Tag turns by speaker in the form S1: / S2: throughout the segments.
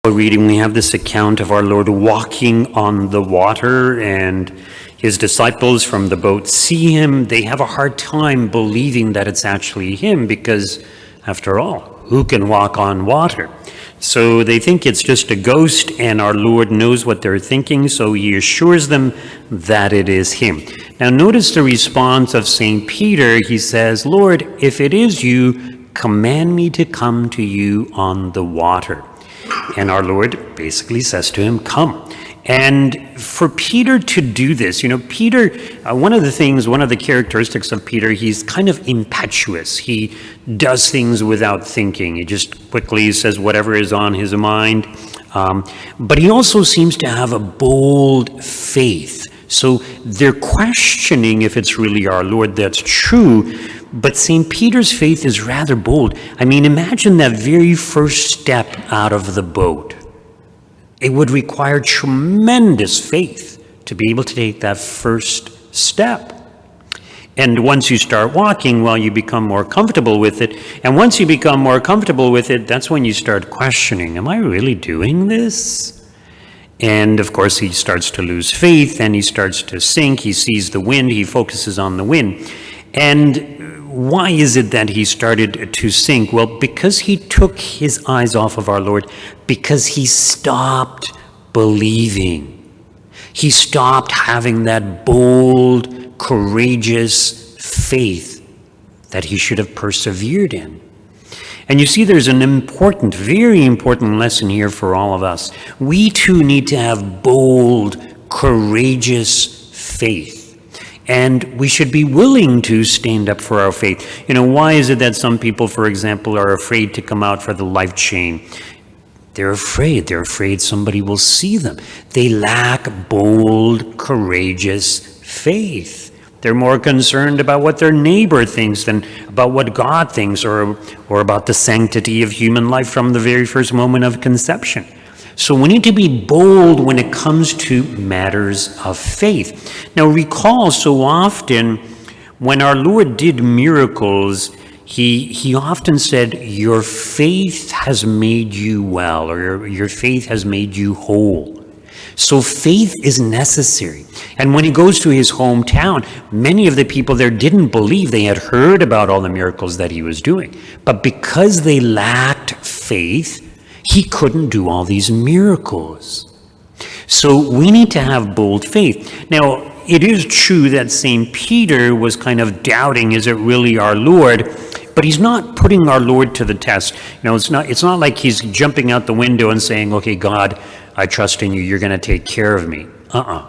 S1: Reading, we have this account of our Lord walking on the water, and his disciples from the boat see him. They have a hard time believing that it's actually him because, after all, who can walk on water? So they think it's just a ghost, and our Lord knows what they're thinking, so he assures them that it is him. Now notice the response of St. Peter. He says, "Lord, if it is you, command me to come to you on the water." And our Lord basically says to him, "Come." And for Peter to do this, Peter, one of the characteristics of Peter, he's kind of impetuous. He does things without thinking. He just quickly says whatever is on his mind. But he also seems to have a bold faith. So they're questioning if it's really our Lord that's true. But St. Peter's faith is rather bold. I mean, imagine that very first step out of the boat. It would require tremendous faith to be able to take that first step. And once you start walking, well, you become more comfortable with it. And once you become more comfortable with it, that's when you start questioning, am I really doing this? And of course, he starts to lose faith and he starts to sink. He sees the wind, he focuses on the wind. And why is it that he started to sink? Well, because he took his eyes off of our Lord, because he stopped believing. He stopped having that bold, courageous faith that he should have persevered in. And you see, there's an important, very important lesson here for all of us. We too need to have bold, courageous faith. And we should be willing to stand up for our faith. Why is it that some people, for example, are afraid to come out for the life chain? They're afraid. They're afraid somebody will see them. They lack bold, courageous faith. They're more concerned about what their neighbor thinks than about what God thinks, or about the sanctity of human life from the very first moment of conception. So we need to be bold when it comes to matters of faith. Now recall, so often when our Lord did miracles, he often said, your faith has made you well, or your faith has made you whole. So faith is necessary. And when he goes to his hometown, many of the people there didn't believe. They had heard about all the miracles that he was doing. But because they lacked faith, he couldn't do all these miracles. So we need to have bold faith. Now, it is true that St. Peter was kind of doubting, is it really our Lord? But he's not putting our Lord to the test. It's not like he's jumping out the window and saying, okay, God, I trust in you, you're going to take care of me.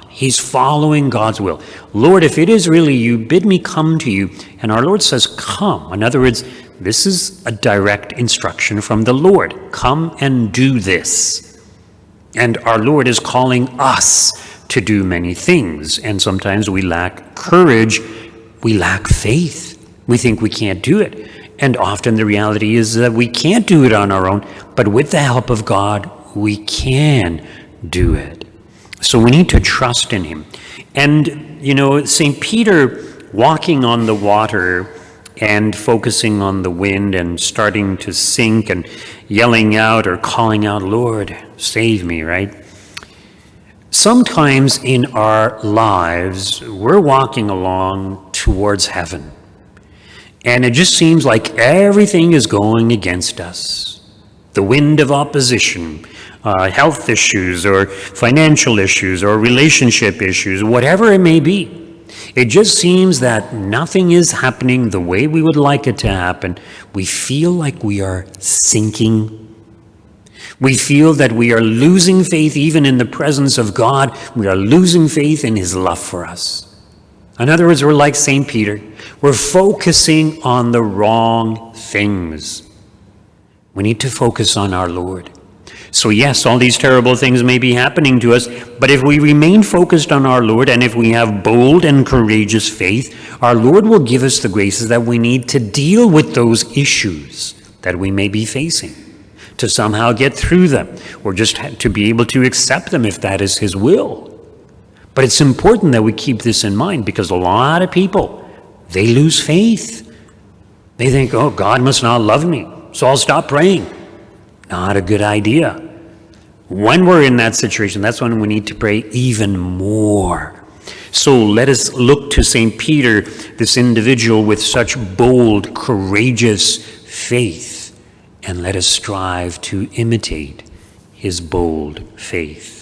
S1: He's following God's will. Lord, if it is really you, bid me come to you. And our Lord says, come. In other words, this is a direct instruction from the Lord. Come and do this. And our Lord is calling us to do many things. And sometimes we lack courage. We lack faith. We think we can't do it. And often the reality is that we can't do it on our own. But with the help of God, we can do it. So we need to trust in him. And, St. Peter walking on the water and focusing on the wind and starting to sink and yelling out or calling out, Lord, save me, right? Sometimes in our lives, we're walking along towards heaven. And it just seems like everything is going against us. The wind of opposition, health issues or financial issues or relationship issues, whatever it may be. It just seems that nothing is happening the way we would like it to happen. We feel like we are sinking. We feel that we are losing faith even in the presence of God. We are losing faith in his love for us. In other words, we're like St. Peter. We're focusing on the wrong things. We need to focus on our Lord. So yes, all these terrible things may be happening to us, but if we remain focused on our Lord, and if we have bold and courageous faith, our Lord will give us the graces that we need to deal with those issues that we may be facing, to somehow get through them, or just to be able to accept them if that is his will. But it's important that we keep this in mind, because a lot of people they lose faith. They think, oh, God must not love me, so I'll stop praying. Not a good idea. When we're in that situation, that's when we need to pray even more. So let us look to St. Peter, this individual with such bold, courageous faith, and let us strive to imitate his bold faith.